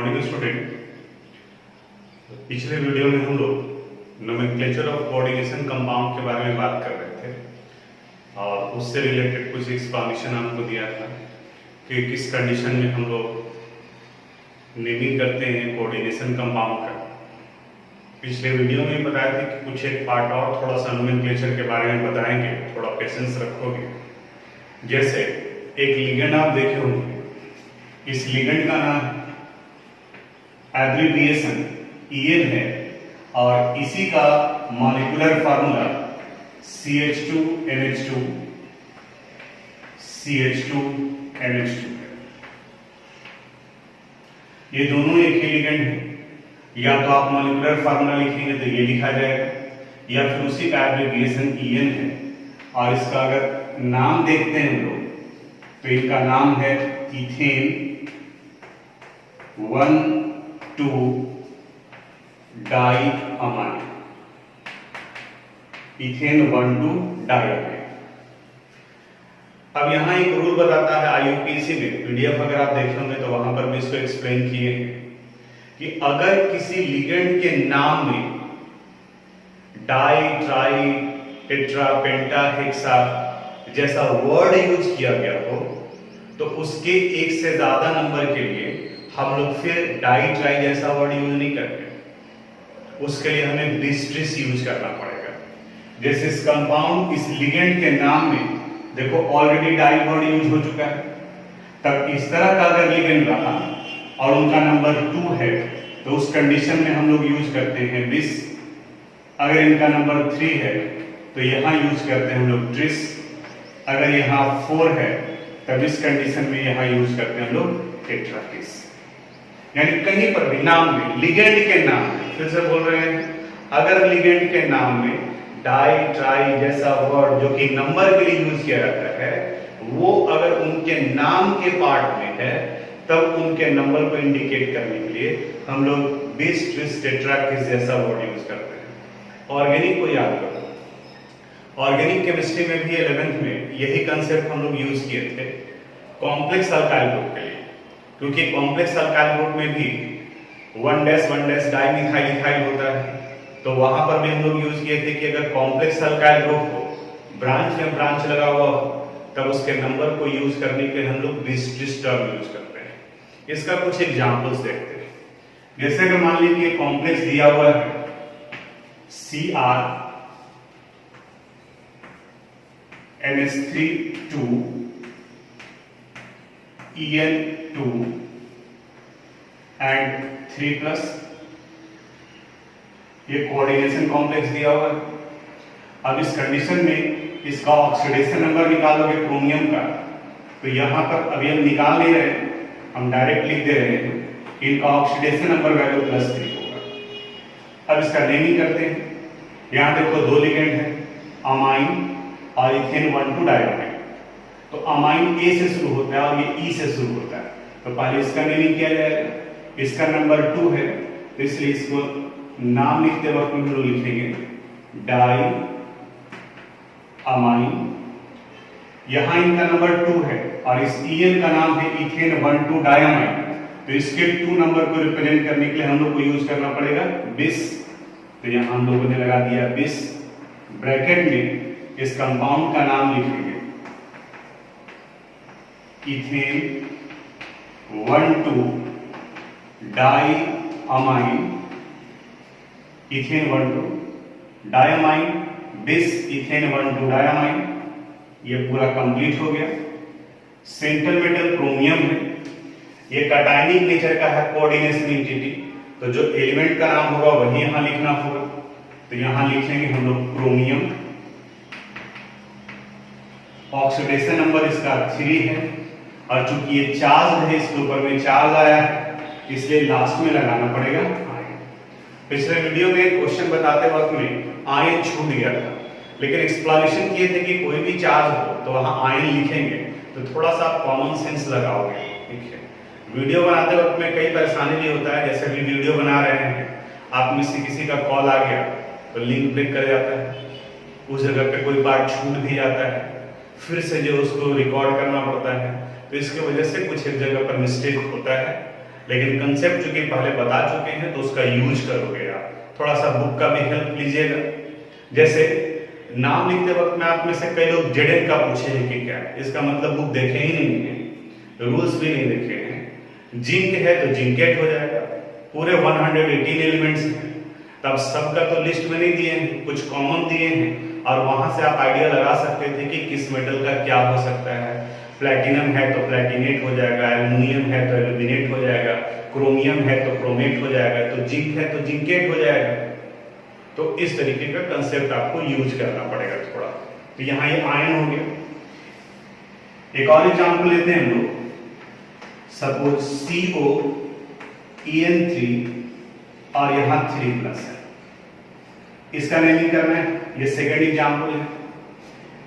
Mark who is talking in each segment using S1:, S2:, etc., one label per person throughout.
S1: Morning student. पिछले video में हम लोग नोमेनक्लेचर ऑफ कोऑर्डिनेशन कंपाउंड के बारे में बात कर रहे थे और उससे रिलेटेड कुछ एक्सप्लेनेशन आपको दिया था कि किस कंडीशन में हम लोग नेमिंग करते हैं कोऑर्डिनेशन कंपाउंड का। पिछले वीडियो में बताया था कि कुछ एक पार्ट और थोड़ा सा नोमेनक्लेचर के बारे में बताएंगे, थोड़ा पेशेंस रखोगे। जैसे एक लिगेंड आप देखे होंगे, इस लिगेंड का नाम एब्रिविएशन EN है और इसी का मॉलिक्यूलर फार्मूला CH2NH2 CH2NH2 है। ये दोनों एक ही लिगेंड है। या तो आप मॉलिक्यूलर फार्मूला लिखेंगे तो ये लिखा जाएगा, या फिर उसी का एब्रिविएशन EN है। और इसका अगर नाम देखते हैं हम लोग तो इनका नाम है इथेन 1,2 डाइअमाइन। Ethane 1,2 diamine. अब यहां एक रूल बताता है IUPAC में, PDF अगर आप देखे होंगे तो वहां पर भी इसको एक्सप्लेन किए हैं कि अगर किसी लिगेंड के नाम में डाई, ट्राई, टेट्रा, पेंटा, हेक्सा जैसा वर्ड यूज किया गया हो तो उसके एक से ज्यादा नंबर के लिए हम लोग फिर डाई, ट्राई जैसा वर्ड यूज नहीं करते। उसके लिए हमें बिस्ट्रिस यूज करना पड़ेगा। जैसे इस कंपाउंड, इस लिगेंड के नाम में देखो ऑलरेडी डाई वर्ड यूज हो चुका है। तब इस तरह का अगर लिगेंड रहा और उनका नंबर 2 है तो उस कंडीशन में हम लोग यूज करते हैं बिस। अगर इनका नंबर 3 है तो यहां यूज करते हैं हम लोग ट्रिस। अगर यहाँ 4 है तब इस कंडीशन में यहां यूज करते हैं हम लोग टेट्राकिस। यानी कहीं पर भी नाम में, लिगेंड के नाम में, फिर से बोल रहे हैं, अगर लिगेंड के नाम में डाई, ट्राई जैसा वर्ड जो कि नंबर के लिए यूज किया जाता है वो अगर उनके नाम के पार्ट में है तब उनके नंबर को इंडिकेट करने के लिए हम लोग बिस, ट्रिस, टेट्राकिस जैसा वर्ड यूज करते हैं। ऑर्गेनिक को याद करो, ऑर्गेनिक केमिस्ट्री में भी 11th में यही कंसेप्ट हम लोग यूज किए थे कॉम्प्लेक्स अल्काइल ग्रुप के लिए। क्योंकि कॉम्प्लेक्स अल्काइल ग्रुप में भी 1' डाइमिथाइल होता है, तो वहां पर भी हम लोग यूज किए थे कि अगर कॉम्प्लेक्स अल्काइल ग्रुप हो, ब्रांच में ब्रांच लगा हुआ हो, तब उसके नंबर को यूज करने के लिए हम लोग बिस टर्म यूज करते हैं। इसका कुछ एग्जांपल्स देखते हैं। जैसे अगर मान लीजिए कॉम्प्लेक्स दिया हुआ है Cr NH3 2 En2 एंड 3+, ये कोऑर्डिनेशन कॉम्प्लेक्स दिया हुआ है। अब इस कंडीशन में इसका ऑक्सीडेशन नंबर निकालोगे क्रोमियम का, तो यहां पर अभी हम निकाल नहीं रहे, हम डायरेक्ट लिख दे रहे हैं कि इनका ऑक्सीडेशन नंबर वैल्यू +3 होगा। अब इसका नेमिंग करते हैं। यहां देखो दो लिगेंड है, अमाइन और इथेन 1,2 डाइअमाइन। तो अमाइन A से शुरू होता है और ये E से शुरू होता है, तो पहले इसका नेमिंग किया जाएगा। इसका नंबर 2 है तो इसलिए इसको नाम लिखते वक्त हम लोग लिखेंगे डाई अमाइन। यहां इनका नंबर 2 है और इस EN का नाम है इथेन 1,2 डाइअमाइन, तो इसके 2 नंबर को रिप्रेजेंट करने के लिए हम लोग को यूज करना पड़ेगा बिस। तो यहां हम लोगों ने लगा दिया बिस। ब्रैकेट में इस कंपाउंड का नाम लिखेंगे इथेन 1,2 डाइअमाइन, इथेन 1,2 डाइअमाइन बिस इथेन 1,2 डाइअमाइन। ये पूरा कंप्लीट हो गया। सेंट्रल मेटल क्रोमियम है, ये कैटायनिक नेचर का है कोऑर्डिनेशन एंटिटी, तो जो एलिमेंट का नाम होगा वही यहां लिखना होगा। तो यहां लिखेंगे हम लोग क्रोमियम। ऑक्सीडेशन नंबर इसका 3 है और चूंकि ये चार्ज है, इसके ऊपर में चार्ज आया है इसलिए लास्ट में लगाना पड़ेगा आयन। पिछले वीडियो में क्वेश्चन बताते वक्त में आयन छूट गया था, लेकिन एक्सप्लेनेशन किए थे कि कोई भी चार्ज हो तो वहां आयन लिखेंगे, तो थोड़ा सा कॉमन सेंस लगाओगे। ठीक है, वीडियो बनाते वक्त में कई परेशानी भी होता है। जैसे भी वीडियो बना रहे हैं, आप में से किसी का कॉल आ गया तो लिंक ब्रेक कर जाता है, उस जगह पे कोई बात छूट भी जाता है, फिर से जो उसको रिकॉर्ड करना पड़ता है, तो इसकी वजह से कुछ एक जगह पर मिस्टेक होता है। लेकिन कंसेप्ट चूंकि पहले बता चुके हैं तो उसका यूज करोगे आप। थोड़ा सा बुक का भी हेल्प लीजिएगा। जैसे नाम लिखते वक्त में आप में से कई लोग जेडेन का पूछे हैं कि क्या है, इसका मतलब बुक देखे ही नहीं है, रूल्स भी नहीं देखे हैं। जिंक है तो जिंकेट हो जाएगा, पूरे 118 एलिमेंट्स हैं, तब सबका तो लिस्ट में नहीं दिए हैं, कुछ कॉमन दिए हैं और वहां से आप आइडिया लगा सकते थे कि किस मेटल का क्या हो सकता है। प्लैटिनम है तो प्लैटिनेट हो जाएगा, एल्युमिनियम है तो एल्यूमिनेट हो जाएगा, क्रोमियम है तो क्रोमेट हो जाएगा, तो जिंक है तो जिंकेट हो जाएगा। तो इस तरीके का कंसेप्ट आपको यूज करना पड़ेगा थोड़ा। तो यहाँ ये आयन हो गया। एक और एग्जांपल लेते हैं हम लोग, सपोज COEN3 और यहाँ 3+ है, इसका नेमिंग करना है। ये सेकंड एग्जांपल है।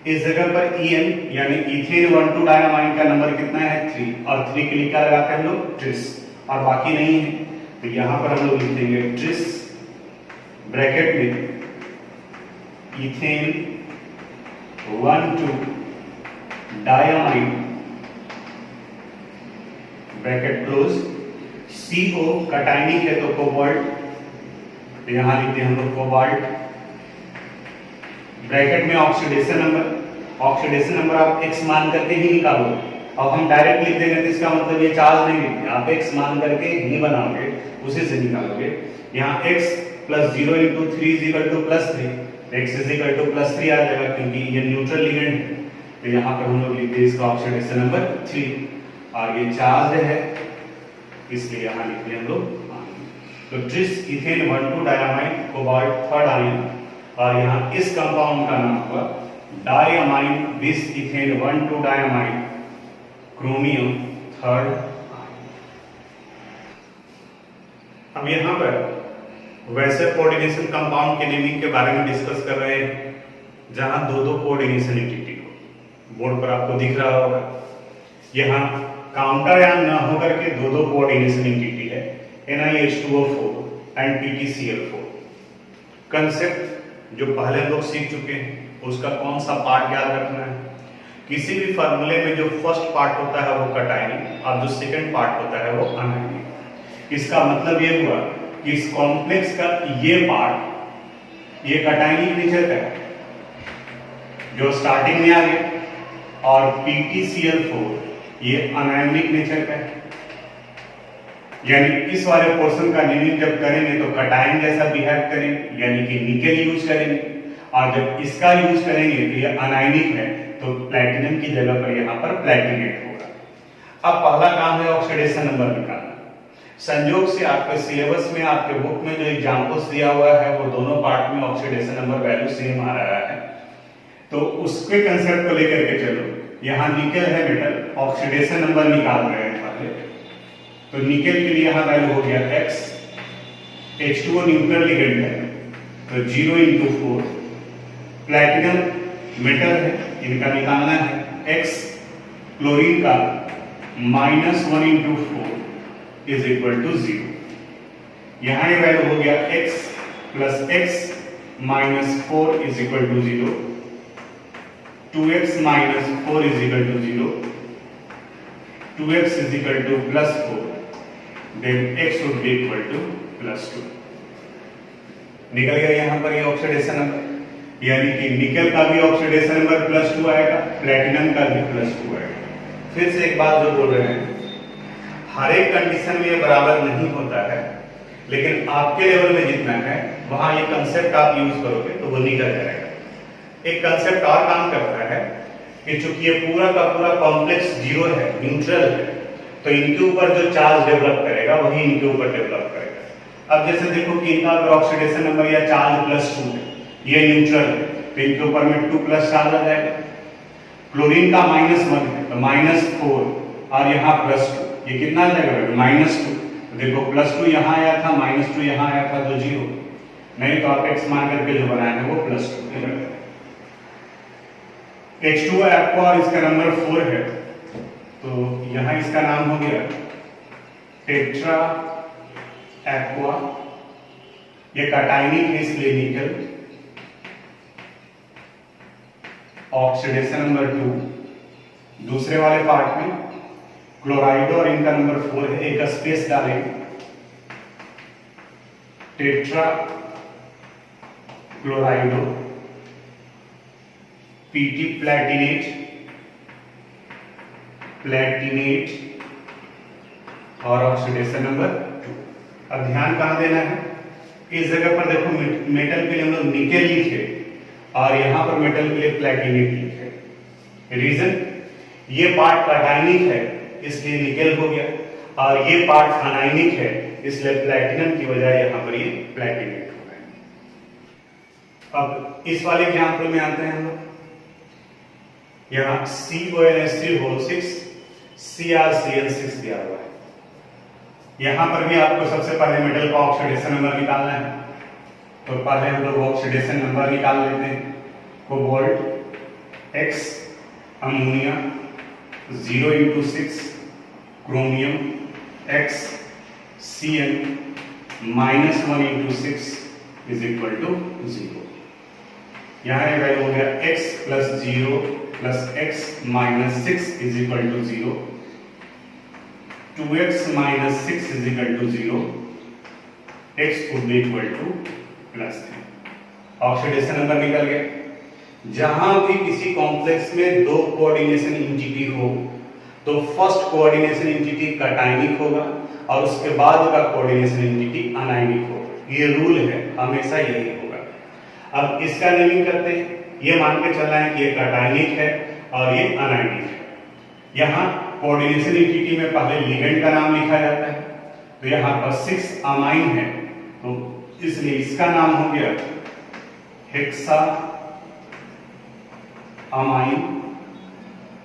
S1: इस जगह पर EN यानी इथेन 1,2 डायमाइन का नंबर कितना है 3, और 3 के लिए क्या लगाते हैं हम लोग ट्रिस, और बाकी नहीं है। तो यहां पर हम लोग लिख देंगे ट्रिस ब्रैकेट में ethane 1,2 diamine bracket close. CO cationic है तो कोबाल्ट, तो यहां लिखते हैं हम लोग कोबाल्ट। ब्रैकेट में ऑक्सीडेशन नंबर आप x मान करके ही निकालोगे। अब हम डायरेक्ट लिख देंगे तो इसका मतलब ये चार्ज नहीं लिखते, आप x मान करके ही बनाओगे, उसी से निकालोगे। यहाँ x + 0 × 3 +3, x +3 आ जाएगा क्योंकि ये न्यूट्रल लिगेंड है। तो यहाँ पर हम लोग लिखते हैं इसका ऑक्सीडेशन नंबर 3 और ये चार्ज है, इसलिए यहाँ लिखते हैं हम लोग। तो tris ethane 1,2 diamine cobalt third ion, और यहाँ इस कंपाउंड का नाम हुआ diamine bis ethane 1,2 diamine chromium third ion. अब यहाँ पर वैसे कोऑर्डिनेशन कंपाउंड के नेमिंग के बारे में डिस्कस कर रहे हैं जहां दो कोऑर्डिनेशन एंटिटी हो। बोर्ड पर आपको दिख रहा होगा, यहाँ काउंटर आयन न होकर के दो कोऑर्डिनेशन एंटिटी है, NiH2O4 एंड PtCl4। कंसेप्ट जो पहले हम लोग सीख चुके हैं उसका कौन सा पार्ट याद रखना है। किसी भी फार्मूले में जो फर्स्ट पार्ट होता है वो कटायनिक और जो सेकंड पार्ट होता है वो अनायनिक। इसका मतलब ये हुआ कि इस कॉम्प्लेक्स का ये पार्ट ये कटायनिक नेचर का है जो स्टार्टिंग में आ गया, और PtCl4 ये अनायनिक नेचर का है। यानी इस वाले पोर्शन का नेमिंग जब करेंगे तो कटायन जैसा बिहेव करेंगे, यानी कि निकेल यूज करेंगे, और जब इसका यूज करेंगे तो ये अनायनिक है तो प्लैटिनम की जगह पर यहाँ पर प्लैटिनेट होगा। अब पहला काम है ऑक्सीडेशन नंबर निकालना। संयोग से आपके सिलेबस में आपके बुक में जो एग्जांपल्स दिया हुआ है वो दोनों पार्ट में ऑक्सीडेशन नंबर वैल्यू सेम आ रहा है, तो उसके कंसेप्ट को लेकर के चलो। यहाँ निकेल है मेटल, ऑक्सीडेशन नंबर निकाल रहे हैं पहले, तो निकेल के लिए यहाँ वैल्यू हो गया x, H2O न्यूट्रल लिगेंड है तो 0 × 4, प्लैटिनम मेटल है इनका निकालना है x, क्लोरीन का -1 × 4 = 0। यहाँ ये वैल्यू हो गया x + x - 4 = 0, 2x - 4 = 0, 2x +4, then x would be equal to +2। निकल गया यहाँ पर ये ऑक्सीडेशन नंबर, यानी कि निकेल का भी ऑक्सीडेशन नंबर +2 आएगा, प्लैटिनम का भी +2 आएगा। फिर से एक बात जो बोल रहे हैं, हर एक कंडीशन में ये बराबर नहीं होता है, लेकिन आपके लेवल में जितना है वहां ये कंसेप्ट आप यूज करोगे तो वो निकल जाएगा। एक कंसेप्ट और काम करता है कि चूंकि ये पूरा का पूरा कॉम्प्लेक्स जीरो है, न्यूट्रल है, तो इनके ऊपर जो चार्ज डेवलप करेगा वही इनके ऊपर डेवलप करेगा। अब जैसे देखो कि इनका अगर ऑक्सीडेशन नंबर या चार्ज +2 है, ये न्यूट्रल है, तो इनके ऊपर में 2+ चार्ज आ जाएगा। क्लोरीन का -1 है तो -4 और यहाँ +2, ये कितना आ जाएगा -2। तो देखो +2 यहाँ आया था, -2 यहाँ आया था तो 0, नहीं तो आप x मान करके जो बनाया है वो +2। H2O एक्वा और इसका नंबर 4 है, तो यहां इसका नाम हो गया टेट्रा एक्वा। ये कटायनिक है इसलिए निकल। ऑक्सीडेशन नंबर 2 दूसरे वाले पार्ट में क्लोराइडो और इनका नंबर 4 है, एक स्पेस डालेंगे, टेट्रा क्लोराइडो, पीटी प्लैटिनेट, और ऑक्सीडेशन नंबर 2। अब ध्यान कहां देना है, इस जगह पर देखो मेटल के लिए हम लोग निकेल लिखे और यहां पर मेटल के लिए प्लैटिनेट लिखे। रीजन, ये पार्ट कैटायनिक है इसलिए निकेल हो गया, और ये पार्ट अनायनिक है इसलिए प्लैटिनम की बजाय यहां पर ये प्लैटिनेट हो गया। अब इस वाले एग्जाम्पल में आते हैं हम लोग, यहां CONH3 CrCl6 दिया हुआ है। यहां पर भी आपको सबसे पहले मेटल का ऑक्सीडेशन नंबर निकालना है, तो पहले हम लोग ऑक्सीडेशन नंबर निकाल लेते हैं। Cobalt X, ammonia 0 × 6, chromium X, Cl -1 × 6 = 0। यहाँ ये वैल्यू हो गया x + 0 + x - 6 = 0, 2x - 6 = 0, x would be equal to +3। Oxidation number निकल गया। जहां भी किसी कॉम्प्लेक्स में दो कोऑर्डिनेशन एंटिटी हो तो फर्स्ट कोऑर्डिनेशन एंटिटी कैटायनिक होगा और उसके बाद का कोऑर्डिनेशन एंटिटी अनायनिक होगा। ये रूल है, हमेशा यही होगा। अब इसका नेमिंग करते हैं, ये मान के चलना है कि ये कैटायनिक है और ये अनायनिक है। यहाँ कोऑर्डिनेशन एंटिटी में पहले लिगेंड का नाम लिखा जाता है, तो यहाँ पर 6 अमाइन है तो इसलिए इसका नाम हो गया हेक्सा अमाइन,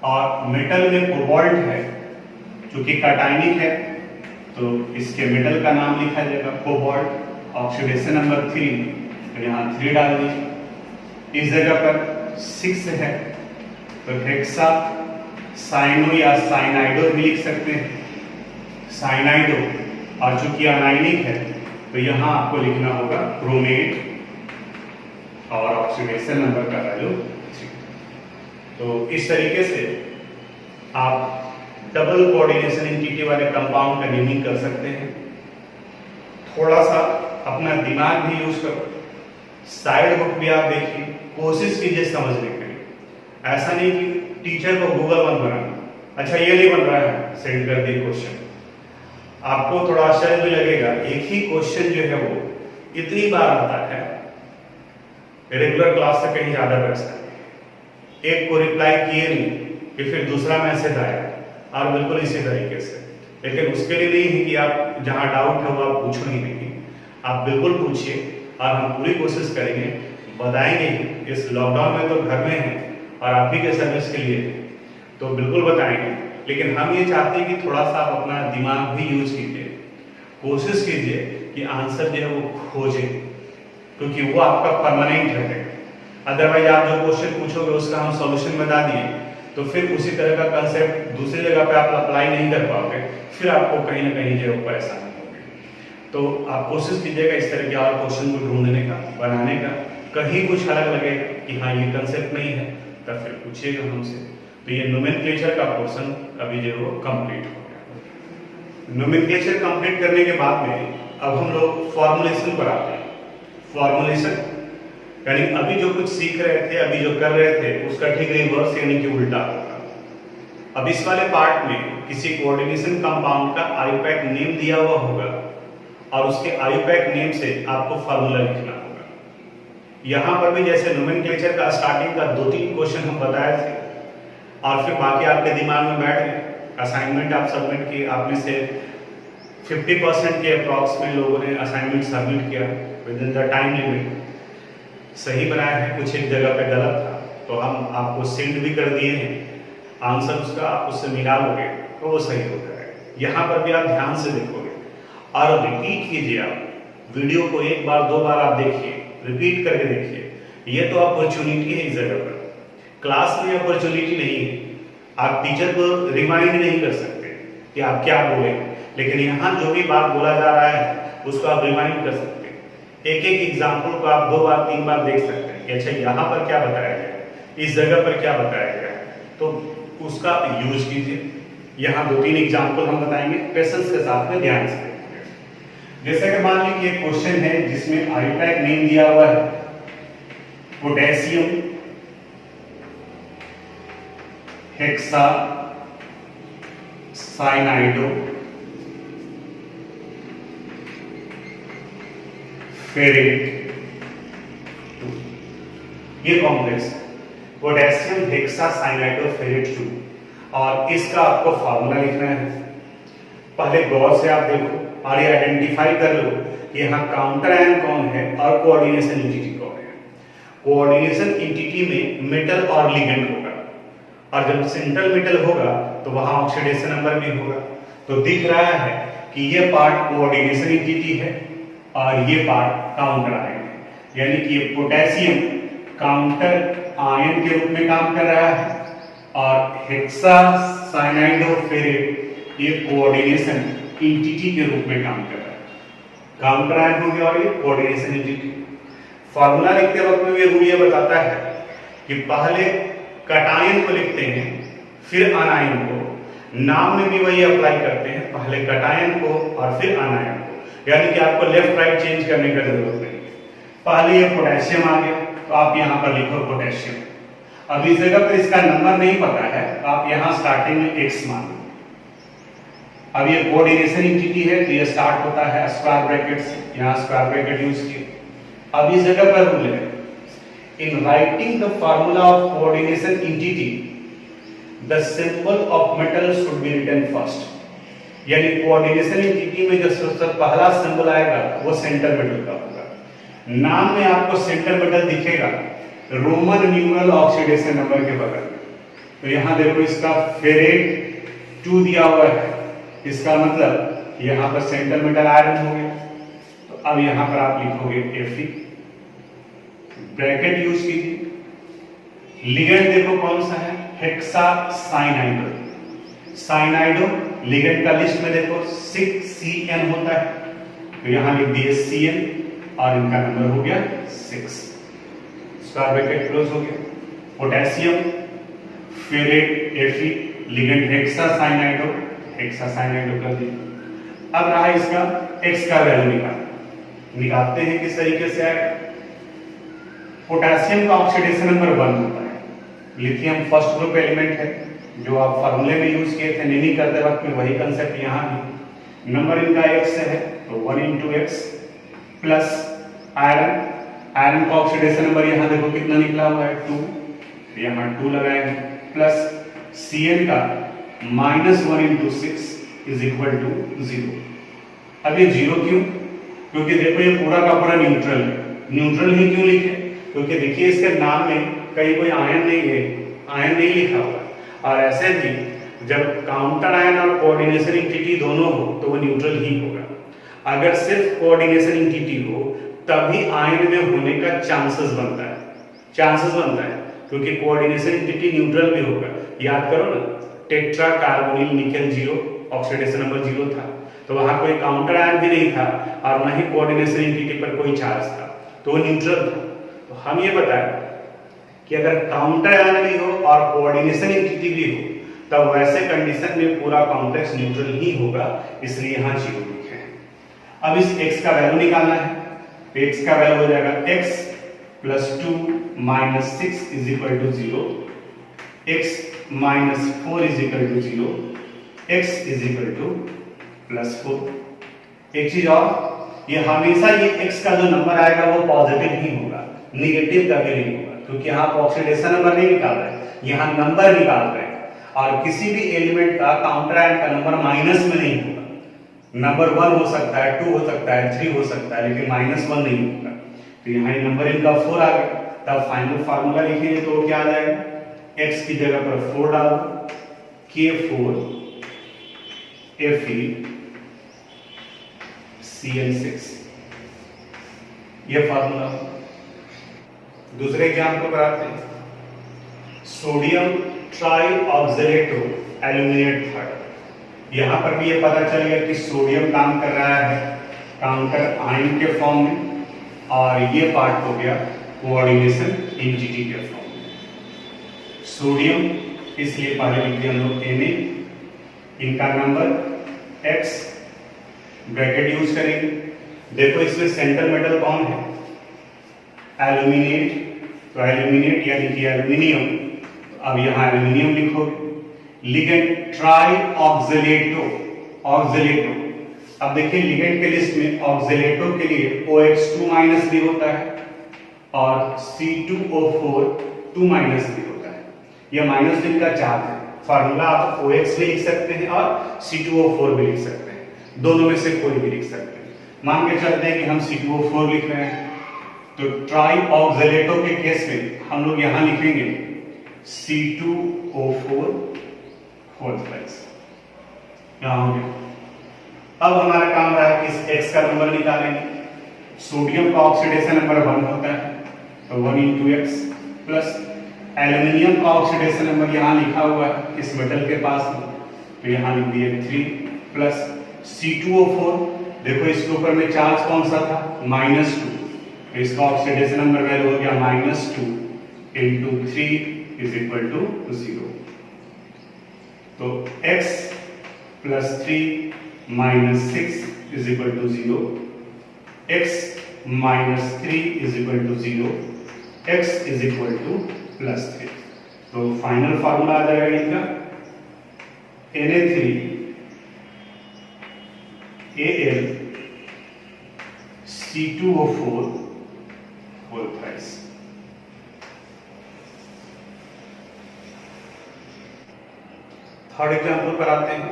S1: और मेटल में कोबाल्ट है क्योंकि कैटायनिक है तो इसके मेटल का नाम लिखा जाएगा कोबाल्ट। ऑक्सीडेशन नंबर 3, तो यहाँ 3 डाल दीजिए। इस जगह पर 6 है तो हेक्सा साइनो या साइनाइडो भी लिख सकते हैं, साइनाइडो, और चूंकि अनायनिक है तो यहाँ आपको लिखना होगा क्रोमेट और ऑक्सीडेशन नंबर का वैल्यू 3। तो इस तरीके से आप डबल कोऑर्डिनेशन एंटिटी वाले कंपाउंड का नेमिंग कर सकते हैं। थोड़ा सा अपना दिमाग भी यूज करो, साइड बुक भी आप देखिए, कोशिश कीजिए समझने के लिए। ऐसा नहीं कि टीचर को गूगल मत बनाना, अच्छा ये नहीं बन रहा है सेंड कर दिए क्वेश्चन। आपको थोड़ा आश्चर्य भी लगेगा, एक ही क्वेश्चन जो है वो इतनी बार आता है, रेगुलर क्लास से कहीं ज्यादा कर सकते। एक को रिप्लाई किए नहीं कि फिर दूसरा मैसेज आया और बिल्कुल इसी तरीके से। लेकिन उसके लिए नहीं है कि आप जहां डाउट है वो आप पूछो ही नहीं, आप बिल्कुल पूछिए और हम पूरी कोशिश करेंगे, बताएंगे। इस लॉकडाउन में तो घर में है और आप भी के सर्विस के लिए तो बिल्कुल बताएंगे, लेकिन हम ये चाहते हैं कि थोड़ा सा आप अपना दिमाग भी यूज कीजिए, कोशिश कीजिए कि आंसर जो है वो खोजें, क्योंकि वो आपका परमानेंट रहेगा। अदरवाइज आप जो क्वेश्चन पूछोगे उसका हम सॉल्यूशन बता दिए तो फिर उसी तरह का कंसेप्ट दूसरी जगह पे आप अप्लाई नहीं कर पाओगे, फिर आपको कहीं ना कहीं जो है परेशानी होगी। तो आप कोशिश कीजिएगा इस तरह के और क्वेश्चन को ढूंढने का, बनाने का। कहीं कुछ अलग लगे कि हाँ ये कंसेप्ट नहीं है तब फिर पूछिएगा हमसे। तो ये नोमेनक्लेचर का पोर्शन अभी जो है वो कंप्लीट हो गया। नोमेनक्लेचर कंप्लीट करने के बाद में अब हम लोग फॉर्मुलेशन पर आते हैं। फॉर्मुलेशन यानी अभी जो कुछ सीख रहे थे, अभी जो कर रहे थे उसका ठीक रिवर्स यानी कि उल्टा होगा। अब इस वाले पार्ट में किसी कोऑर्डिनेशन कंपाउंड का आईयूपैक नेम दिया हुआ होगा और उसके आईयूपैक नेम से आपको फार्मूला लिखना होगा। यहां पर भी जैसे नोमेनक्लेचर का स्टार्टिंग का 2-3 क्वेश्चन हम बताए थे और फिर बाकी आपके दिमाग में बैठ गए। असाइनमेंट आप सबमिट किए, आप में से 50% के अप्रॉक्स में लोगों ने असाइनमेंट सबमिट किया with in the time limit. सही बनाया है, कुछ एक जगह पे गलत था तो हम आपको सेंड भी कर दिए हैं आंसर उसका, आप उससे मिला लोगे तो वो सही हो जाएगा। यहाँ पर भी आप ध्यान से देखोगे और रिपीट कीजिए। आप वीडियो को 1 बार 2 बार आप देखिए, रिपीट करके देखिए। ये तो अपॉर्चुनिटी है इस जगह पर, क्लास में अपॉर्चुनिटी नहीं है। आप टीचर को रिमाइंड नहीं कर सकते कि आप क्या बोले, लेकिन यहाँ जो भी बात बोला जा रहा है उसको आप रिमाइंड कर सकते हैं। एक एक एग्जाम्पल को आप 2 बार 3 बार देख सकते हैं कि अच्छा यहाँ पर क्या बताया गया है, इस जगह पर क्या बताया गया है, तो उसका यूज कीजिए। यहाँ 2-3 एग्जाम्पल हम बताएंगे, पेशेंस के साथ में ध्यान से देखिए। जैसे कि मान लीजिए एक क्वेश्चन है जिसमें आईयूपैक नेम दिया हुआ है पोटेशियम हेक्सा साइनाइडो फेरेट, ये कॉम्प्लेक्स पोटेशियम हेक्सा साइनाइडो फेरेट 2, और इसका आपको फार्मूला लिखना है। पहले गौर से आप देखो और ये आइडेंटिफाई कर लो कि यहाँ काउंटर आयन कौन है और कोऑर्डिनेशन एंटिटी कौन है। कोऑर्डिनेशन एंटिटी में मेटल और लिगेंड होगा, और जब सेंट्रल मेटल होगा तो वहां ऑक्सीडेशन नंबर भी होगा। तो दिख रहा है कि ये पार्ट कोऑर्डिनेशन एंटिटी है और ये पार्ट काउंटर आयन है, यानी कि ये पोटेशियम काउंटर आयन के रूप में काम कर रहा है और हेक्सा साइनाइडो फेरेट ये कोऑर्डिनेशन एंटिटी के रूप में काम कर रहा है। काउंटर आयन हो गया और ये कोऑर्डिनेशन एंटिटी। फार्मूला लिखते वक्त में ये रूल ये बताता है कि पहले कटायन को लिखते हैं फिर आनायन को, नाम में भी वही अप्लाई करते हैं, पहले कटायन को और फिर आनायन को, यानी कि आपको लेफ्ट राइट चेंज करने की जरूरत नहीं। पहले ये पोटेशियम आ गया तो आप यहाँ पर लिखो पोटेशियम। अब इस जगह पर इसका नंबर नहीं पता है तो आप यहाँ स्टार्टिंग में x मान लो। अब ये कोऑर्डिनेशन एंटिटी है तो ये स्टार्ट होता है स्क्वायर ब्रैकेट से, यहाँ स्क्वायर ब्रैकेट यूज किए। अब इस जगह पर रूल है, in writing the formula of coordination entity the symbol of metal should be written first, यानी कोऑर्डिनेशन एंटिटी में जो सबसे पहला सिंबल आएगा वो सेंटर मेटल का होगा। नाम में आपको सेंटर मेटल दिखेगा रोमन न्यूमरल ऑक्सीडेशन नंबर के बगल में। तो यहां देखो इसका फेरेट 2 दिया हुआ है, इसका मतलब यहां पर सेंटर मेटल आयरन हो गया। तो अब यहां पर आप लिखोगे Fe, ब्रैकेट यूज कीजिए। लिगेंड देखो कौन सा है, हेक्सा साइनाइडो। साइनाइडो लिगेंड का लिस्ट में देखो 6Cn होता है, तो यहां लिख दिए Cn और इनका नंबर हो गया 6, स्क्वायर ब्रैकेट क्लोज हो गया। Potassium ferrate Fe, ligand hexa cyanido कर दिया। अब रहा इसका x का वैल्यू निकालते हैं किस तरीके से आएगा। पोटेशियम का ऑक्सीडेशन नंबर 1 होता है, लिथियम फर्स्ट ग्रुप एलिमेंट है, जो आप फार्मूले में यूज किए थे नेमिंग करते वक्त में वही कंसेप्ट यहाँ भी। नंबर इनका x है तो 1 × x प्लस आयरन का ऑक्सीडेशन नंबर यहाँ देखो कितना निकला हुआ है 2, यहाँ 2 लगाएंगे, प्लस Cn का -1 × 6 = 0। अब ये 0 क्यों? क्योंकि देखो ये पूरा का पूरा न्यूट्रल है। न्यूट्रल ही क्यों लिखे? क्योंकि देखिए इसके नाम में कहीं कोई आयन नहीं है, आयन नहीं लिखा हुआ। और ऐसे भी जब काउंटर आयन और कोऑर्डिनेशन एंटिटी दोनों हो तो वो न्यूट्रल ही होगा। अगर सिर्फ कोऑर्डिनेशन एंटिटी हो तभी आयन में होने का चांसेस बनता है, क्योंकि कोऑर्डिनेशन एंटिटी न्यूट्रल भी होगा। याद करो ना, tetra carbonyl nickel 0 oxidation number 0 था, तो वहां कोई काउंटर आयन भी नहीं था और न ही कोऑर्डिनेशन एंटिटी पर कोई चार्ज था, तो वो न्यूट्रल था। तो हम ये बताएं कि अगर काउंटर आयन भी हो और कोऑर्डिनेशन एंटिटी भी हो तब वैसे कंडीशन में पूरा कॉम्प्लेक्स न्यूट्रल ही होगा, इसलिए यहां 0 लिखे हैं। अब इस x का वैल्यू निकालना है, तो x का वैल्यू हो जाएगा x + 2 - 6 = 0, x - 4 = 0, x = +4। एक चीज और, ये हमेशा ये x का जो नंबर आएगा वो पॉजिटिव ही होगा, निगेटिव कभी नहीं होगा, क्योंकि यहाँ आप ऑक्सीडेशन नंबर नहीं निकाल रहे, यहाँ नंबर निकाल रहे हैं। और किसी भी एलिमेंट का काउंटर आयन का नंबर माइनस में नहीं होगा। नंबर 1 हो सकता है, 2 हो सकता है, 3 हो सकता है, लेकिन -1 नहीं होगा। तो यहाँ नंबर इनका 4 आ गया। तब फाइनल फार्मूला लिखेंगे तो क्या आ जाएगा, x की जगह पर 4 डाल दो, K4 Fe Cn6, ये फार्मूला। दूसरे एग्जाम्पल को कराते हैं, सोडियम ट्राइऑक्सलेट एल्यूमिनेट 3। यहां पर भी ये पता चल गया कि सोडियम काम कर रहा है काउंटर आयन के फॉर्म में, और ये पार्ट हो गया कोऑर्डिनेशन एंटिटी के फॉर्म में। सोडियम इसलिए पहले लिख दिया हम लोग Na, इनका नंबर x, ब्रैकेट यूज करेंगे। देखो इसमें सेंट्रल मेटल कौन है, एल्यूमिनेट, तो एल्यूमिनेट यानी कि एल्यूमिनियम, अब यहां एल्यूमिनियम लिखोगे। लिगेंड ट्राई ऑक्सलेटो, ऑक्सलेटो, अब देखिए लिगेंड के लिस्ट में ऑक्सलेटो के लिए OH2- भी होता है और C2O4 2- भी होता है। यह माइनस दिन का चार्ज है, फार्मूला आप OX भी लिख सकते हैं और C2O4 भी लिख सकते हैं, दोनों में से कोई भी लिख सकते हैं। मान के चलते हैं कि हम C2O4 लिख रहे हैं, तो ट्राई ऑक्सलेटो के केस में हम लोग यहां लिखेंगे C2O4 होल प्लस, यहां हो गया। अब हमारा काम रहा है कि इस X का नंबर निकालेंगे। सोडियम का ऑक्सीडेशन नंबर 1 होता है, तो 1 × X प्लस एल्यूमिनियम का ऑक्सीडेशन नंबर यहाँ लिखा हुआ है इस मेटल के पास में, तो यहाँ लिख दिए 3 प्लस C2O4, देखो इसके ऊपर में चार्ज कौन सा था, -2, तो इसका ऑक्सीडेशन नंबर वैल्यू हो गया -2 × 3 = 0। तो X + 3 - 6 = 0, x - 3 = 0, x +3। तो फाइनल फार्मूला आ जाएगा इनका Na3 Al C2O4 whole thrice. Third example पर आते हैं।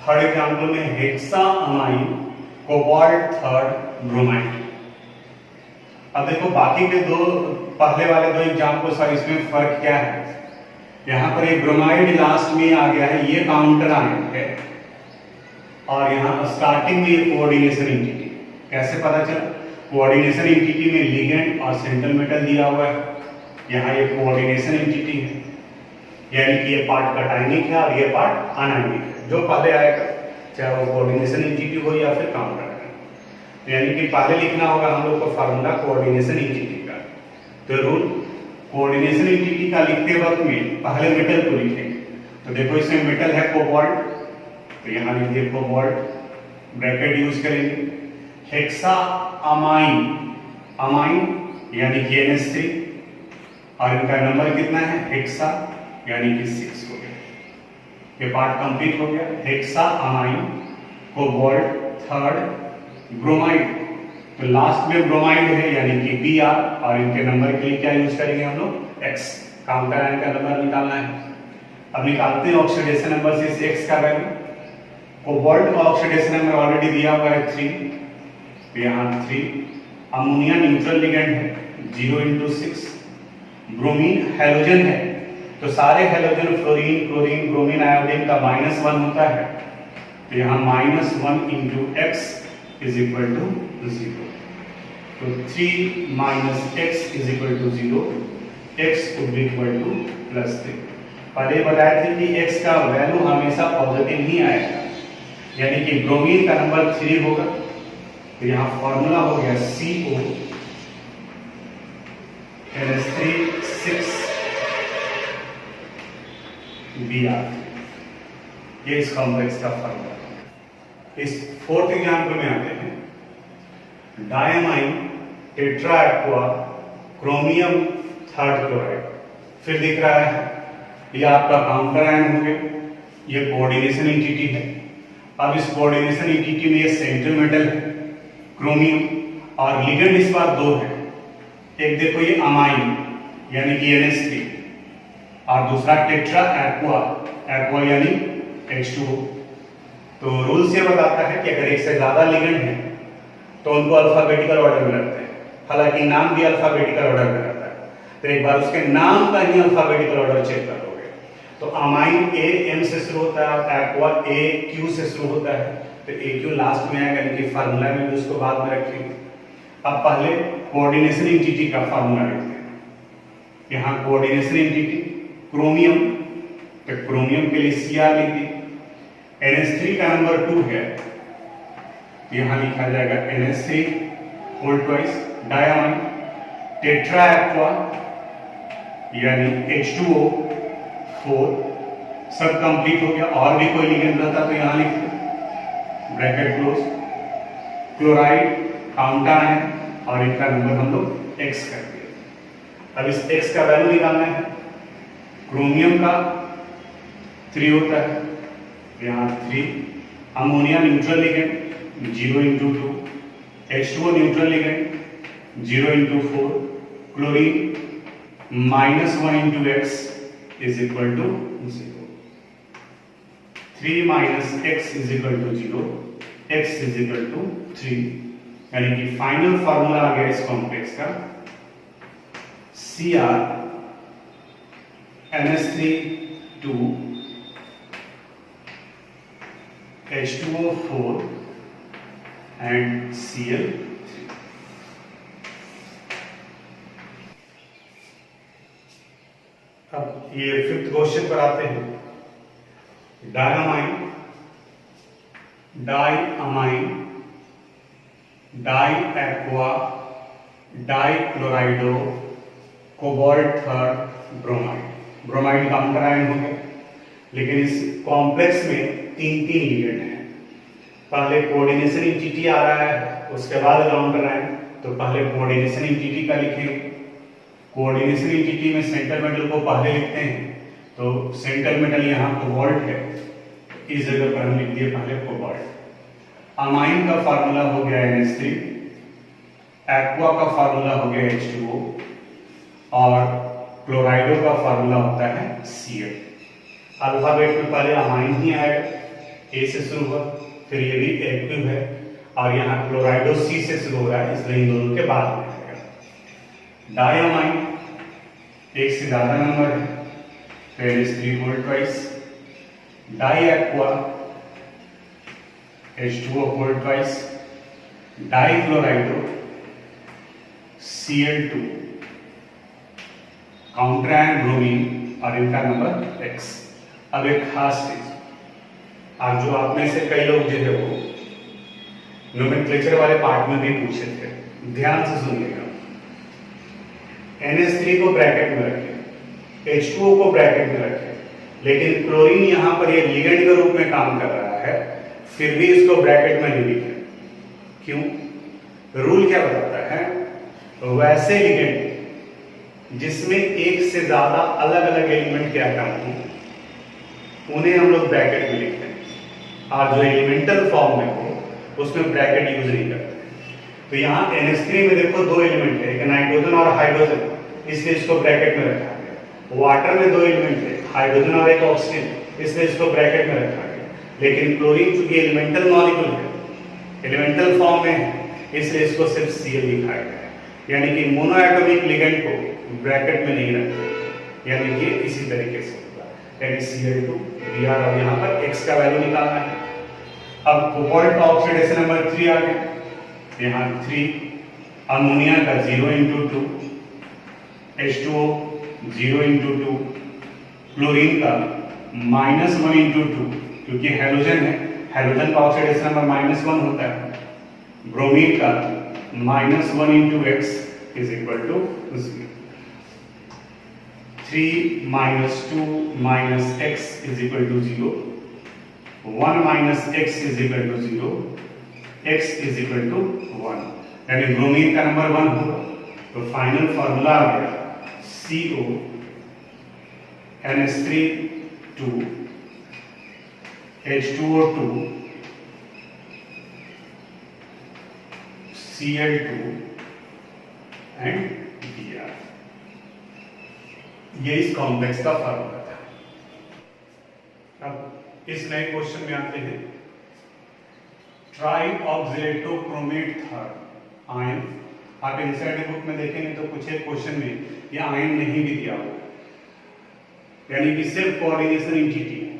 S1: थर्ड एग्जाम्पल में हेक्सामाइन कोबाल्ट 3 ब्रोमाइड। अब देखो बाकी के दो, पहले वाले दो एग्जाम्पल्स और इसमें फर्क क्या है, यहाँ पर एक ब्रोमाइड लास्ट में आ गया है, ये काउंटर आयन है, और यहाँ स्टार्टिंग में ये कोऑर्डिनेशन एंटिटी। कैसे पता चला, कोऑर्डिनेशन एंटिटी में लिगेंड और सेंट्रल मेटल दिया हुआ है, यहाँ ये कोऑर्डिनेशन एंटिटी है, यानी कि ये पार्ट कटायनिक है और ये पार्ट अनायनिक है। जो पहले आएगा चाहे वो कोऑर्डिनेशन एंटिटी हो या फिर काउंटर है, तो यानी कि पहले लिखना होगा हम लोग को फार्मूला कोऑर्डिनेशन एंटिटी का। तो रूल कोऑर्डिनेशन एंटिटी का लिखते वक्त में पहले मेटल को लिखेंगे, तो देखो इसमें मेटल है कोबाल्ट, तो यहाँ लिख दिए कोबाल्ट, ब्रैकेट यूज करेंगे। हेक्सा अमाइन, अमाइन यानी कि NH3, और इनका नंबर कितना है, हेक्सा यानी कि 6 हो गया। ये पार्ट कंप्लीट हो गया। हेक्सा अमाइन कोबाल्ट 3 ब्रोमाइड, तो लास्ट में ब्रोमाइड है यानी कि Br, और इनके नंबर के लिए क्या यूज करेंगे हम लोग, X, काउंटर आयन का नंबर निकालना है। अब निकालते हैं ऑक्सीडेशन नंबर से इस X का वैल्यू। कोबाल्ट का ऑक्सीडेशन नंबर ऑलरेडी दिया हुआ है 3, तो यहाँ 3। अमोनिया न्यूट्रल लिगेंड है 0 × 6। ब्रोमीन हैलोजन है, तो सारे halogen fluorine, chlorine, bromine, iodine का -1 होता है, तो यहाँ -1 × X = 0। तो 3 - X = 0, X +3। पहले बताया थे कि X का वैल्यू हमेशा पॉजिटिव ही आएगा, यानी कि ब्रोमीन का नंबर 3 होगा, तो यहाँ फॉर्मूला हो गया CO NH3 6 Br, ये इस कॉम्प्लेक्स का फॉर्मूला। इस फोर्थ एग्जाम्पल में आते हैं। Diamine tetra aqua chromium 3 chloride, फिर दिख रहा है ये आपका काउंटर आयन हो गया, ये कोऑर्डिनेशन एंटिटी है। अब इस कोऑर्डिनेशन एंटिटी में ये सेंट्रल मेटल है क्रोमियम, और लिगेंड इस बार 2 है, एक देखो ये अमाइन यानी कि NH3, और दूसरा टेट्रा एक्वा, एक्वा यानी H2O। तो रूल से बताता है कि अगर एक से ज्यादा लिगेंड है तो उनको अल्फाबेटिकल ऑर्डर में रखते हैं, हालांकि नाम भी अल्फाबेटिकल ऑर्डर में रहता है, तो एक बार उसके नाम का ही अल्फाबेटिकल ऑर्डर चेक कर लोगे। तो अमाइन AM से शुरू होता है, एक्वा AQ से शुरू होता है, तो AQ लास्ट में आएगा, यानी कि फार्मूला में भी उसको बाद में रखेंगे। अब पहले कोऑर्डिनेशन एंटिटी का फार्मूला लिखते हैं। यहाँ कोऑर्डिनेशन एंटिटी क्रोमियम, तो क्रोमियम के लिए Cr लिख दी। NH3 का नंबर 2 है, यहाँ लिखा जाएगा NH3 whole twice. Diamine tetra aqua यानी H2O 4, सब कंप्लीट हो गया। और भी कोई लिगेंड रहता तो यहां लिखते, bracket close. Chloride, counter ion और इनका नंबर हम लोग x कर दिया। अब इस x का वैल्यू निकालना है। क्रोमियम का 3 होता है, यहाँ 3। Ammonia neutral ligand 0 × 2, H2O neutral ligand 0 × 4, chlorine -1 × x is equal to 0। 3 - x is equal to 0, x is equal to 3, यानी कि फाइनल फॉर्मूला आ गया इस कॉम्प्लेक्स का Cr NH3 2 H2O4 and Cl3। अब ये 5th क्वेश्चन पर आते हैं। Diamine, diammine, di aqua, di chlorido, cobalt third, bromide. Bromide counter ion हो गया, लेकिन इस कॉम्प्लेक्स में 3 लिगेंड हैं। पहले कोऑर्डिनेशन एंटिटी आ रहा है, उसके बाद काउंटर आयन। तो पहले कोऑर्डिनेशन एंटिटी का लिखेंगे। कोऑर्डिनेशन एंटिटी में सेंटर मेटल को पहले लिखते हैं, तो सेंटर मेटल यहाँ कोबाल्ट है, इस जगह पर हम लिख दिए पहले कोबाल्ट। अमाइन का फार्मूला हो गया NH3, एक्वा का फार्मूला हो गया H2O और क्लोराइडो का फार्मूला होता है Cl। अल्फाबेट में पहले अमाइन ही आएगा, A से शुरू हुआ, फिर ये भी एक्टिव है, और यहाँ क्लोराइडो C से शुरू हो रहा है, इसलिए इन दोनों के बाद में आएगा। डाइअमाइन, एक से ज्यादा नंबर है, तो NH3 whole twice. Di aqua H2O whole twice. Di chlorido Cl2, counter ion bromine और इनका नंबर x। अब एक खास चीज, आज जो आप में से कई लोग जो है वो नोमेनक्लेचर वाले पार्ट में भी पूछे थे, ध्यान से सुनिएगा। NH3 को ब्रैकेट में रखें, H2O को ब्रैकेट में रखें, लेकिन क्लोरीन यहां पर ये लिगेंड के रूप में काम कर रहा है, फिर भी इसको ब्रैकेट में नहीं लिखें। क्यों? रूल क्या बताता है? वैसे लिगेंड जिसमें एक से ज्यादा अलग अलग एलिमेंट के एटम हो, उन्हें हम लोग ब्रैकेट में लिखते हैं, और जो एलिमेंटल फॉर्म में हो उसमें ब्रैकेट यूज नहीं करते। तो यहाँ NH3 में देखो 2 एलिमेंट है, एक नाइट्रोजन और हाइड्रोजन, इसलिए इसको ब्रैकेट में रखा गया। वाटर में 2 एलिमेंट है, हाइड्रोजन और एक ऑक्सीजन, इसलिए इसको ब्रैकेट में रखा गया। लेकिन क्लोरीन चूंकि एलिमेंटल मॉलिक्यूल है, एलिमेंटल फॉर्म में है, इसलिए इसको सिर्फ Cl लिखा गया है। यानी कि मोनोएटॉमिक लिगेंड को ब्रैकेट में नहीं रखते, यानी कि इसी तरीके से होगा, यानी Cl2 Br। और यहाँ पर x का वैल्यू निकालना है। अब कोबाल्ट का ऑक्सीडेशन नंबर 3 आ गया, यहाँ 3। अमोनिया का 0 × 2, H2O 0 × 2, क्लोरीन का -1 × 2, क्योंकि हैलोजन है, हैलोजन का ऑक्सीडेशन नंबर -1 होता है। ब्रोमीन का -1 × x is equal to 0। 3 - 2 - x is equal to 0। 1 - x is equal to 0, x is equal to 1, यानी ब्रोमीन का नंबर 1 होगा। तो फाइनल फॉर्मूला आ गया CO NH3 2 H2O2 Cl2 and Br। ये इस कॉम्प्लेक्स का फॉर्मूला था। अब इस नए क्वेश्चन में आते हैं। Tri oxalato chromate third ion. आप इनसाइड बुक में देखेंगे तो कुछ एक क्वेश्चन में ये आयन नहीं भी दिया होगा, यानी कि सिर्फ कोऑर्डिनेशन एंटिटी है,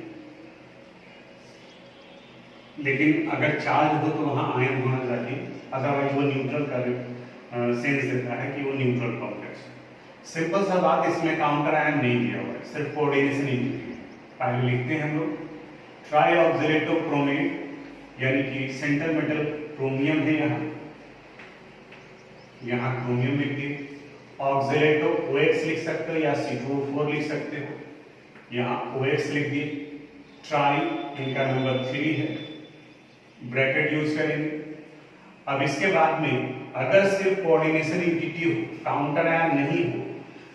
S1: लेकिन अगर चार्ज हो तो वहां आयन होना चाहिए, अदरवाइज वो न्यूट्रल का सेंस देता है कि वो न्यूट्रल कॉम्प्लेक्स है। सिंपल सा बात, इसमें काउंटर आयन नहीं दिया हुआ है, सिर्फ कोऑर्डिनेशन एंटिटी। पहले लिखते हैं हम लोग ट्राई ऑक्सिलेटो क्रोमेट, यानी कि सेंटर मेटल क्रोमियम है, यहाँ क्रोमियम लिख दिए। ऑक्सिलेटो OX लिख सकते हो या C2O4 लिख सकते हो। यहाँ OX लिख दिए, ट्राई इनका नंबर 3 है, ब्रैकेट यूज करेंगे। अब इसके बाद में अगर सिर्फ कोऑर्डिनेशन इंटिटी हो, काउंटर आयन नहीं हो,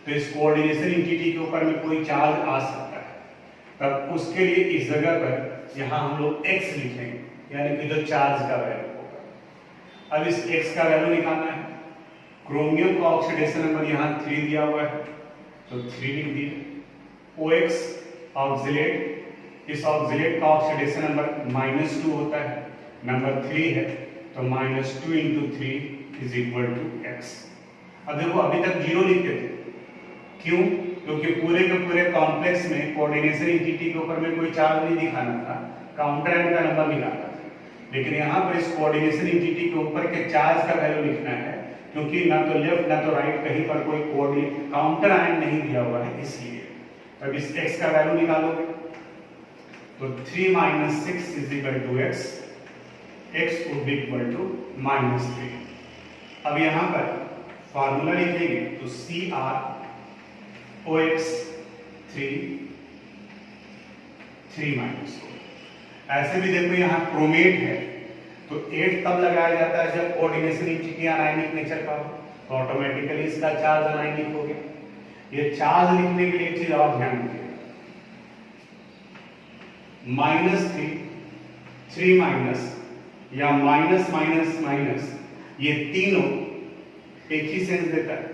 S1: तो इस कोऑर्डिनेशन इंटिटी के ऊपर में कोई चार्ज आ सकता है। तब उसके लिए इस जगह पर यहाँ हम लोग x लिखेंगे, यानी कि जो चार्ज का वैल्यू होगा। अब इस x का वैल्यू निकालना है। क्रोमियम का ऑक्सीडेशन नंबर यहाँ 3 दिया हुआ है, तो 3 लिख दिए। OX ऑक्सिलेट, इस ऑक्सिलेट का ऑक्सीडेशन नंबर -2 होता है, नंबर 3 है, तो -2 × 3 = x। अब देखो अभी तक 0 लिखते थे, क्यों? क्योंकि पूरे के पूरे कॉम्प्लेक्स में कोऑर्डिनेशन इंटिटी के ऊपर में कोई चार्ज नहीं दिखाना था, काउंटर आयन का नंबर निकालना था। लेकिन यहाँ पर इस कोऑर्डिनेशन इंटिटी के ऊपर के चार्ज का वैल्यू लिखना है, क्योंकि ना तो लेफ्ट ना तो राइट कहीं पर कोई कोऑर्डिनेट काउंटर आयन नहीं दिया हुआ है, इसलिए। अब इस x का वैल्यू निकालोगे तो 3 - 6 = x, x would be equal to -3। अब यहाँ पर फार्मूला लिखेंगे तो CrOX 3 - 4। ऐसे भी देखो यहाँ क्रोमेट है, तो 8 तब लगाया जाता है जब कोऑर्डिनेशन इंटिटी अनायनिक नेचर का हो, तो ऑटोमेटिकली इसका चार्ज अनायनिक हो गया। ये चार्ज लिखने के लिए एक चीज और ध्यान दीजिए, -3 माइनस या माइनस माइनस माइनस, ये तीनों एक ही सेंस देता है।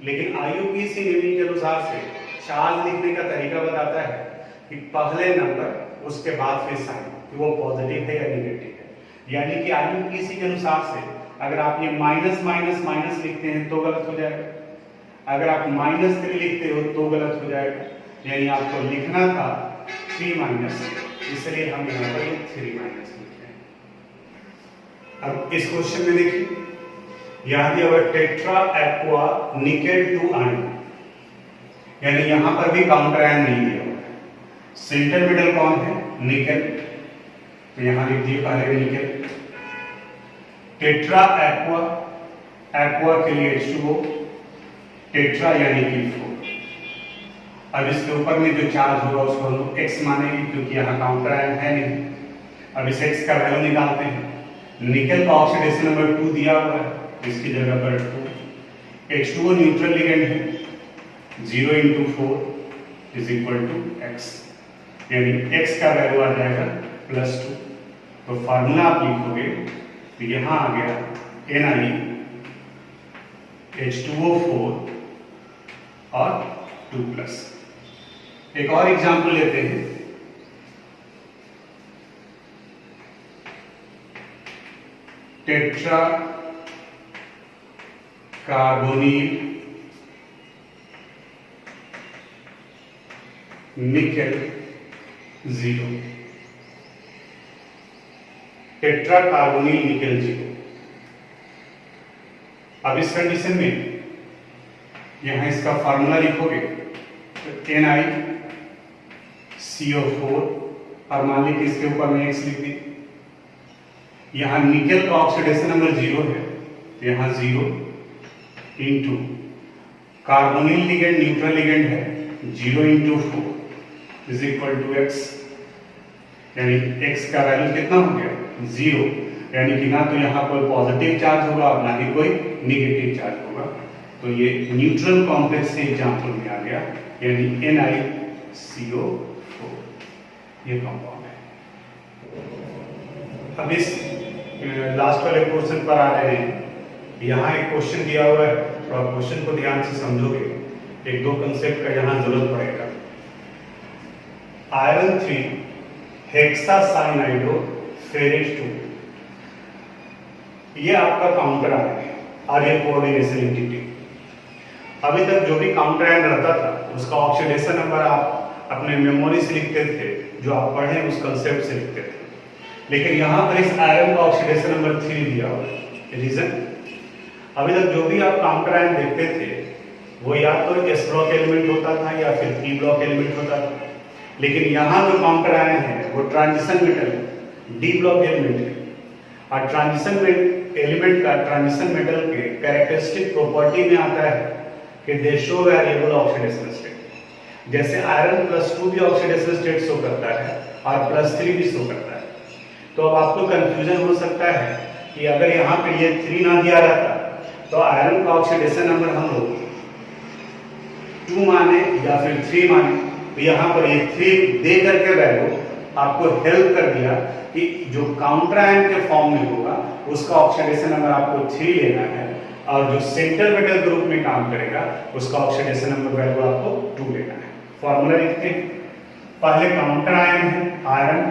S1: लेकिन IUPAC नेमिंग के अनुसार से चार्ज लिखने का तरीका बताता है कि पहले नंबर उसके बाद फिर साइन, कि वो पॉजिटिव है या नेगेटिव है। यानी कि IUPAC के अनुसार से अगर आप ये माइनस माइनस माइनस लिखते हैं तो गलत हो जाएगा, अगर आप -3 लिखते हो तो गलत हो जाएगा। यानी आपको लिखना था 3-, इसलिए हम यहाँ पर 3- लिखते हैं। अब इस क्वेश्चन में देखिए, यहाँ दिया हुआ टेट्रा एक्वा निकेल 2 आयन, यानी यहाँ पर भी काउंटर आयन नहीं दिया हुआ है। सेंटर मिडल कौन है? निकेल, तो यहाँ लिख दिए पहले निकेल। टेट्रा एक्वा, एक्वा के लिए H2O, टेट्रा यानी कि 4। अब इसके ऊपर में जो चार्ज होगा उसको हम लोग x मानेंगे, क्योंकि यहाँ काउंटर आयन है नहीं। अब इस x का वैल्यू निकालते हैं। निकेल का ऑक्सीडेशन नंबर 2 दिया हुआ है, इसकी जगह पर 2। H2O न्यूट्रल लिगेंड है, 0 × 4 = x, यानी x का वैल्यू आ जाएगा +2। तो फार्मूला आप लिखोगे तो यहाँ आ गया NiH2O4 और 2+। एक और एग्जाम्पल लेते हैं। Tetra carbonyl nickel 0, tetra carbonyl nickel 0। अब इस कंडीशन में यहां इसका फार्मूला लिखोगे तो NiCO4, और मान लीजिए इसके ऊपर में x लिख दी। यहां निकेल का ऑक्सीडेशन नंबर 0 है, तो यहां 0 × कार्बोनिल लिगेंड न्यूट्रल लिगेंड है, 0 × 4 = x, यानी x का वैल्यू कितना हो गया? 0। यानी कि ना तो यहाँ कोई पॉजिटिव चार्ज होगा और ना ही कोई नेगेटिव चार्ज होगा। तो ये न्यूट्रल कॉम्प्लेक्स के एग्जाम्पल में आ गया, यानी NiCO4 ये कंपाउंड है। अब इस लास्ट वाले क्वेश्चन पर आ रहे हैं। यहाँ एक क्वेश्चन दिया हुआ है, और क्वेश्चन को ध्यान से समझोगे, 1-2 कंसेप्ट का यहाँ जरूरत पड़ेगा। आयरन 3 हेक्सासाइनाइडो फेरेट 2, ये आपका काउंटर आयन है और ये कोऑर्डिनेशन इंटिटी। अभी तक जो भी काउंटर आयन रहता था उसका ऑक्सीडेशन नंबर आप अपने मेमोरी से लिखते थे, जो आप पढ़े उस कंसेप्ट से लिखते थे। लेकिन यहाँ पर इस आयरन का ऑक्सीडेशन नंबर 3 दिया हुआ है। रीजन, अभी तक जो भी आप काउंटर आयन देखते थे वो या तो S ब्लॉक एलिमेंट होता था या फिर P ब्लॉक एलिमेंट होता था। लेकिन यहाँ जो काउंटर आयन है वो ट्रांजिशन मेटल है, D ब्लॉक एलिमेंट है। और ट्रांजिशन एलिमेंट का ट्रांजिशन मेटल के कैरेक्टरिस्टिक प्रॉपर्टी में आता है कि दे शो वेरिएबल ऑक्सीडेशन स्टेट। जैसे आयरन +2 भी ऑक्सीडेशन स्टेट शो करता है और +3 भी शो करता है। तो अब आपको कंफ्यूजन हो सकता है कि अगर यहाँ पर ये 3 ना दिया रहता तो आयरन का ऑक्सीडेशन नंबर हम लोग 2 माने या फिर 3 माने, तो यहाँ पर ये 3 दे करके वैल्यू आपको हेल्प कर दिया कि जो काउंटर आयन के फॉर्म में होगा उसका ऑक्सीडेशन नंबर आपको 3 लेना है, और जो सेंटर मेटल ग्रुप में काम करेगा उसका ऑक्सीडेशन नंबर वैल्यू आपको 2 लेना है। फॉर्मूला लिखते हैं। पहले काउंटर आयन है आयरन,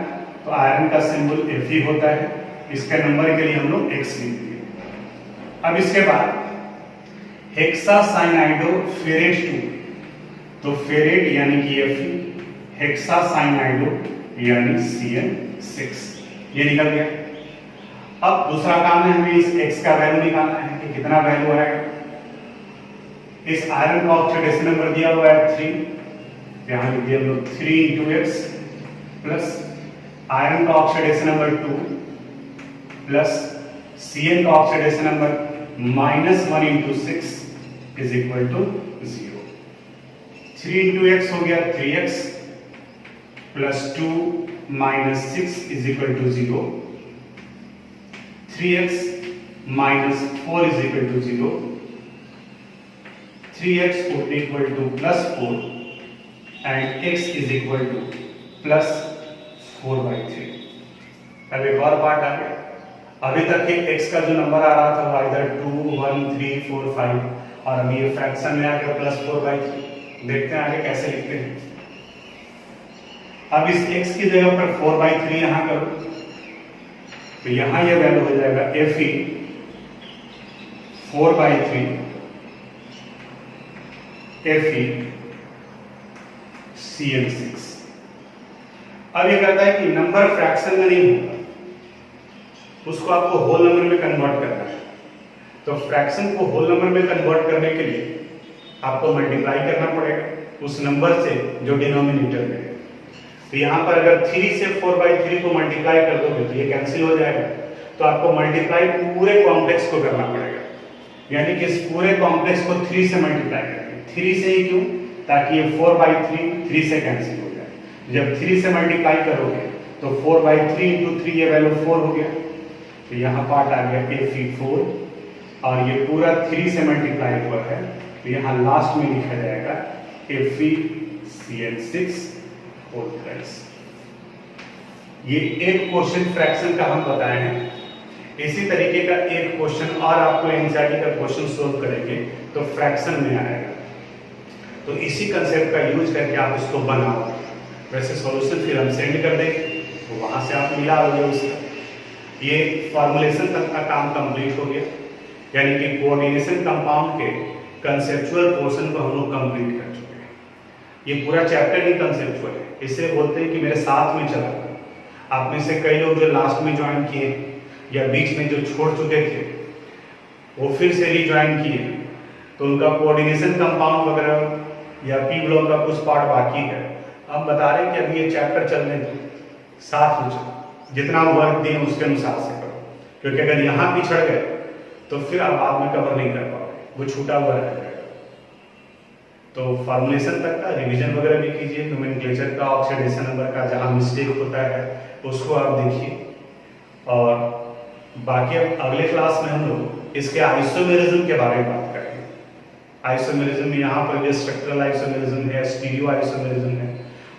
S1: तो आयरन का सिंबल Fe होता है, इसके नंबर के लिए हम लोग X लिख दिए। अब इसके बाद हेक्सासाइनाइडोफेरेट 2, तो फेरेट यानी कि Fe, हेक्सासाइनाइडो यानी CN6, ये निकल गया। अब दूसरा काम है हमें इस X का वैल्यू निकालना है कि कितना वैल्यू आएगा। इस आयरन का ऑक्सीडेशन नंबर दिया हुआ है 3, यहाँ लिख दिया हम लोग 3 × X प्लस आयरन का ऑक्सीडेशन नंबर 2 प्लस Cn का oxidation number -1 × 6 is equal to 0। 3 × X हो गया 3X plus 2 - 6 is equal to 0। 3x - 4 is equal to 0। 3x would be equal to +4 and x is equal to +4/3। अब एक और part आ गया। अभी तक ये x का जो नंबर आ रहा था वो इधर 2, 1, 3, 4, 5 और अभी ये फ्रैक्शन में आ गया +4/3। देखते हैं आगे कैसे लिखते हैं। अब इस x की जगह पर 4/3 यहां करो, तो यहां ये वैल्यू हो जाएगा Fe 4/3 Fe CN6। अब ये कहता है कि नंबर फ्रैक्शन में नहीं होगा, उसको आपको होल नंबर में कन्वर्ट करना है। तो फ्रैक्शन को होल नंबर में कन्वर्ट करने के लिए आपको मल्टीप्लाई करना पड़ेगा उस नंबर से जो डिनोमिनेटर में है। तो यहाँ पर अगर 3 से 4/3 को मल्टीप्लाई कर दोगे तो ये कैंसिल हो जाएगा, तो आपको मल्टीप्लाई पूरे कॉम्प्लेक्स को करना पड़ेगा, यानी कि इस पूरे कॉम्प्लेक्स को 3 से मल्टीप्लाई करेंगे। 3 से ही क्यों? ताकि ये 4/3 3 से कैंसिल हो जाए। जब 3 से मल्टीप्लाई करोगे तो 4/3 × 3 ये वैल्यू 4 हो गया, तो यहाँ पार्ट आ गया Fe4 और ये पूरा 3 से मल्टीप्लाई हुआ है, तो यहाँ लास्ट में लिखा जाएगा FeCN6 होल थ्राइस। ये एक क्वेश्चन फ्रैक्शन का हम बताए हैं। इसी तरीके का एक क्वेश्चन और आपको एनसीईआरटी का क्वेश्चन सोल्व करेंगे तो फ्रैक्शन में आएगा, तो इसी कंसेप्ट का यूज करके आप इसको बनाओ। वैसे सॉल्यूशन फिर हम सेंड कर देंगे, तो वहां से आप मिला लोगे उसका। ये फॉर्मुलेशन तक का काम कंप्लीट हो गया, यानी कि कोऑर्डिनेशन कंपाउंड के कंसेप्चुअल पोर्शन को हम लोग कंप्लीट कर चुके हैं। ये पूरा चैप्टर ही कंसेप्चुअल है, इसे बोलते हैं कि मेरे साथ में चला। आप में से कई लोग जो लास्ट में ज्वाइन किए या बीच में जो छोड़ चुके थे वो फिर से रीज्वाइन किए, तो उनका कोऑर्डिनेशन कंपाउंड वगैरह या पी ब्लॉक का कुछ पार्ट बाकी है। हम बता रहे हैं कि अभी ये चैप्टर चलने दो, साथ में चलो, जितना वर्क दिए उसके अनुसार से करो, क्योंकि अगर यहाँ पिछड़ गए तो फिर आप बाद में कवर नहीं कर पाओगे, वो छूटा हुआ रह जाएगा। तो फॉर्मुलेशन तक का रिवीजन वगैरह भी कीजिए, नोमेनक्लेचर का, ऑक्सीडेशन नंबर का जहाँ मिस्टेक होता है उसको आप देखिए। और बाकी अब अगले क्लास में हम लोग इसके आइसोमेरिज्म के बारे में बात करेंगे। आइसोमेरिज्म में यहाँ पर जो स्ट्रक्चरल आइसोमेरिज्म है, स्टीरियो आइसोमेरिज्म है,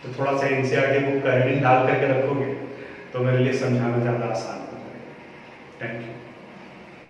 S1: तो थोड़ा सा एनसीईआरटी बुक का हेडिंग डाल करके रखोगे तो मेरे लिए समझाना ज़्यादा आसान हो जाएगा। Thank you.